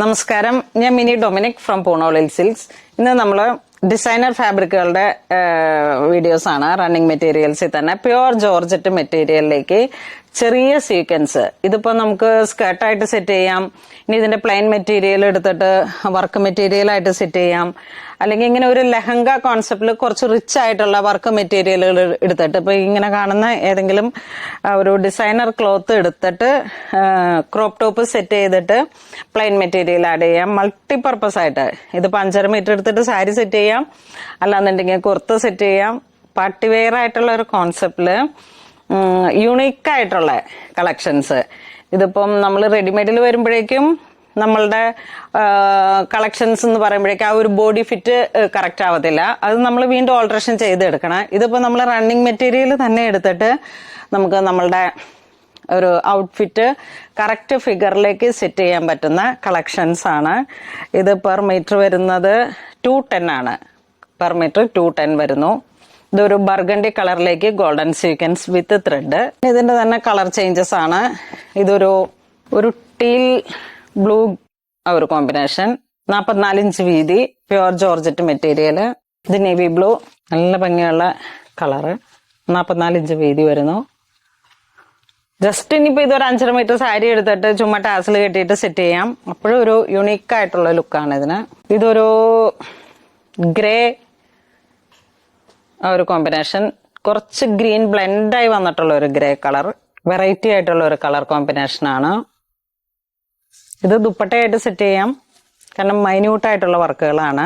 നമസ്കാരം, ഞാൻ mini Dominic from പൂണോളിൽ silks. ഇന്ന് നമ്മൾ ഡിസൈനർ ഫാബ്രിക്കുകളുടെ വീഡിയോസ് ആണ്. റണ്ണിങ് മെറ്റീരിയൽസിൽ തന്നെ പ്യുവർ ജോർജറ്റ് മെറ്റീരിയലിലേക്ക് ചെറിയ സീക്വൻസ്. ഇതിപ്പോ നമുക്ക് സ്കേർട്ടായിട്ട് സെറ്റ് ചെയ്യാം, ഇനി ഇതിന്റെ പ്ലെയിൻ മെറ്റീരിയൽ എടുത്തിട്ട് വർക്ക് മെറ്റീരിയൽ ആയിട്ട് സെറ്റ് ചെയ്യാം, അല്ലെങ്കിൽ ഇങ്ങനെ ഒരു ലെഹങ്ക കോൺസെപ്റ്റിൽ കുറച്ച് റിച്ച് ആയിട്ടുള്ള വർക്ക് മെറ്റീരിയലുകൾ എടുത്തിട്ട് ഇപ്പൊ ഇങ്ങനെ കാണുന്ന ഏതെങ്കിലും ഒരു ഡിസൈനർ ക്ലോത്ത് എടുത്തിട്ട് ക്രോപ്പ് ടോപ്പ് സെറ്റ് ചെയ്തിട്ട് പ്ലെയിൻ മെറ്റീരിയൽ ആഡ് ചെയ്യാം. മൾട്ടിപർപ്പസ് ആയിട്ട് ഇതിപ്പോ 5.5 മീറ്റർ എടുത്തിട്ട് സാരി സെറ്റ് ചെയ്യാം, അല്ലാന്നുണ്ടെങ്കിൽ കുർത്ത സെറ്റ് ചെയ്യാം. പാർട്ടി വെയർ ആയിട്ടുള്ള ഒരു കോൺസെപ്റ്റില് യുണീക്ക് ആയിട്ടുള്ള കളക്ഷൻസ്. ഇതിപ്പം നമ്മൾ റെഡിമെയ്ഡിൽ വരുമ്പോഴേക്കും നമ്മളുടെ കളക്ഷൻസ് എന്ന് പറയുമ്പോഴേക്കും ആ ഒരു ബോഡി ഫിറ്റ് കറക്റ്റ് ആവത്തില്ല. അത് നമ്മൾ വീണ്ടും ഓൾട്രേഷൻ ചെയ്തെടുക്കണം. ഇതിപ്പോ നമ്മൾ റണ്ണിങ് മെറ്റീരിയൽ തന്നെ എടുത്തിട്ട് നമുക്ക് നമ്മളുടെ ഒരു ഔട്ട്ഫിറ്റ് കറക്റ്റ് ഫിഗറിലേക്ക് സെറ്റ് ചെയ്യാൻ പറ്റുന്ന കളക്ഷൻസ് ആണ്. ഇത് പെർ മീറ്റർ വരുന്നത് 210 ആണ്. പെർ മീറ്റർ 210 വരുന്നു. ഇതൊരു ബർഗണ്ടി കളറിലേക്ക് ഗോൾഡൻ സീക്വൻസ് വിത്ത് ത്രെഡ്. ഇതിന്റെ തന്നെ കളർ ചേഞ്ചസ് ആണ്. ഇതൊരു ടീൽ ബ്ലൂ ഒരു കോമ്പിനേഷൻ, 44 ഇഞ്ച് വീതി, പ്യുവർ ജോർജറ്റ് മെറ്റീരിയൽ. ഇത് നേവി ബ്ലൂ, നല്ല ഭംഗിയുള്ള കളറ്, 44 ഇഞ്ച് വീതി വരുന്നു. ജസ്റ്റ് ഇനിയിപ്പോ ഇതൊരു 5.5 മീറ്റർ സാരി എടുത്തിട്ട് ചുമ്മാ ടാസിൽ കെട്ടിയിട്ട് സെറ്റ് ചെയ്യാം. അപ്പോഴും ഒരു യുണീക്ക് ആയിട്ടുള്ള ലുക്കാണ് ഇതിന്. ഇതൊരു ഗ്രേ ഒരു കോമ്പിനേഷൻ, കുറച്ച് ഗ്രീൻ ബ്ലെൻഡായി വന്നിട്ടുള്ള ഒരു ഗ്രേ കളർ, വെറൈറ്റി ആയിട്ടുള്ള ഒരു കളർ കോമ്പിനേഷൻ ആണ്. ഇത് ദുപ്പട്ടയായിട്ട് സെറ്റ് ചെയ്യാം, കാരണം മൈന്യൂട്ട് ആയിട്ടുള്ള വർക്കുകളാണ്.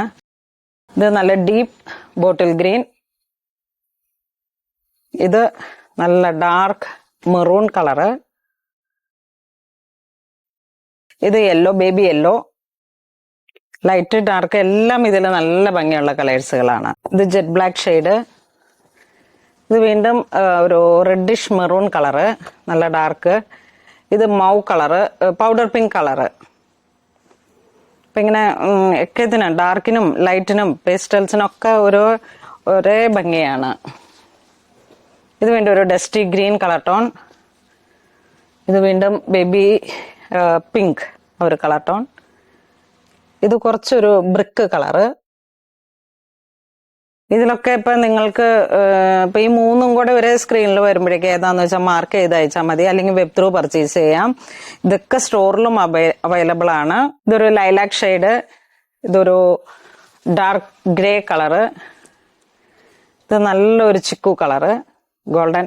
ഇത് നല്ല ഡീപ്പ് ബോട്ടിൽ ഗ്രീൻ. ഇത് നല്ല ഡാർക്ക് മെറൂൺ കളറ്. ഇത് yellow, baby yellow, light dark എല്ലാം ഇതിൽ നല്ല ഭംഗിയുള്ള കളേഴ്സുകളാണ്. ഇത് ജെറ്റ് ബ്ലാക്ക് ഷെയ്ഡ്. ഇത് വീണ്ടും ഒരു റെഡിഷ് മെറൂൺ കളറ്, നല്ല ഡാർക്ക്. ഇത് മൗ കളറ്, പൗഡർ പിങ്ക് കളറ്. അപ്പൊ ഇങ്ങനെ ഒക്കെ ഇതിന് ഡാർക്കിനും ലൈറ്റിനും പേസ്റ്റൽസിനും ഒക്കെ ഒരേ ഭംഗിയാണ്. ഇത് വീണ്ടും ഒരു ഡസ്റ്റി ഗ്രീൻ കളർ ടോൺ. ഇത് വീണ്ടും ബേബി പിങ്ക് ഒരു കളർ ടോൺ. ഇത് കുറച്ചൊരു ബ്രിക്ക് കളറ്. ഇതിലൊക്കെ ഇപ്പൊ നിങ്ങൾക്ക് ഇപ്പൊ ഈ മൂന്നും കൂടെ ഒരേ സ്ക്രീനിൽ വരുമ്പോഴേക്ക് ഏതാന്ന് വെച്ചാൽ മാർക്ക് ചെയ്ത് അയച്ചാൽ മതി, അല്ലെങ്കിൽ വെബ് ത്രൂ പർച്ചേസ് ചെയ്യാം. ഇതൊക്കെ സ്റ്റോറിലും അവൈലബിൾ ആണ്. ഇതൊരു ലൈലാക് ഷെയ്ഡ്, ഇതൊരു ഡാർക്ക് ഗ്രേ കളറ്, ഇത് നല്ലൊരു chikoo colour, golden.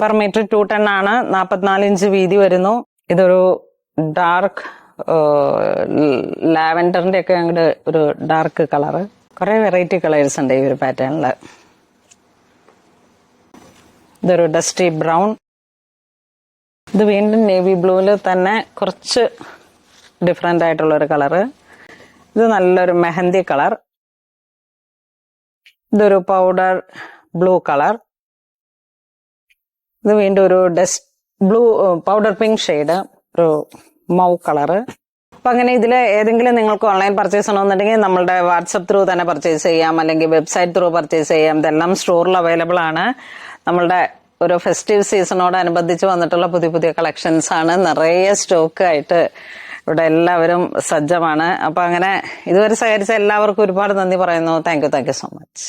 Per metre 210 ആണ്, 44 ഇഞ്ച് വീതി വരുന്നു. ഇതൊരു ഡാർക്ക് ലാവൻഡറിന്റെ ഒക്കെ അങ്ങോട്ട് ഒരു ഡാർക്ക് കളറ്. കുറെ വെറൈറ്റി കളേഴ്സ് ഉണ്ട് ഈ ഒരു പാറ്റേണില്. ഇതൊരു ഡസ്റ്റി ബ്രൗൺ. ഇത് വീണ്ടും നേവി ബ്ലൂവിൽ തന്നെ കുറച്ച് ഡിഫറെന്റ് ആയിട്ടുള്ള ഒരു കളറ്. ഇത് നല്ലൊരു മെഹന്തി കളർ. ഇതൊരു പൗഡർ ബ്ലൂ കളർ. ഇത് വീണ്ടും ഒരു dust blue powder pink shade, ഒരു മൗ കളറ്. അപ്പൊ അങ്ങനെ ഇതിൽ ഏതെങ്കിലും നിങ്ങൾക്ക് ഓൺലൈൻ പർച്ചേസ് ചെയ്യണമെന്നുണ്ടെങ്കിൽ നമ്മളുടെ വാട്സപ്പ് ത്രൂ തന്നെ പർച്ചേസ് ചെയ്യാം, അല്ലെങ്കിൽ വെബ്സൈറ്റ് ത്രൂ പർച്ചേസ് ചെയ്യാം. ഇതെല്ലാം സ്റ്റോറിൽ അവൈലബിൾ ആണ്. നമ്മളുടെ ഒരു ഫെസ്റ്റീവ് സീസണോടനുബന്ധിച്ച് വന്നിട്ടുള്ള പുതിയ പുതിയ കളക്ഷൻസ് ആണ്. നിറയെ സ്റ്റോക്ക് ആയിട്ട് ഇവിടെ എല്ലാവരും സജ്ജമാണ്. അപ്പൊ അങ്ങനെ ഇതുവരെ സഹകരിച്ച എല്ലാവർക്കും ഒരുപാട് നന്ദി പറയുന്നു. Thank you so much.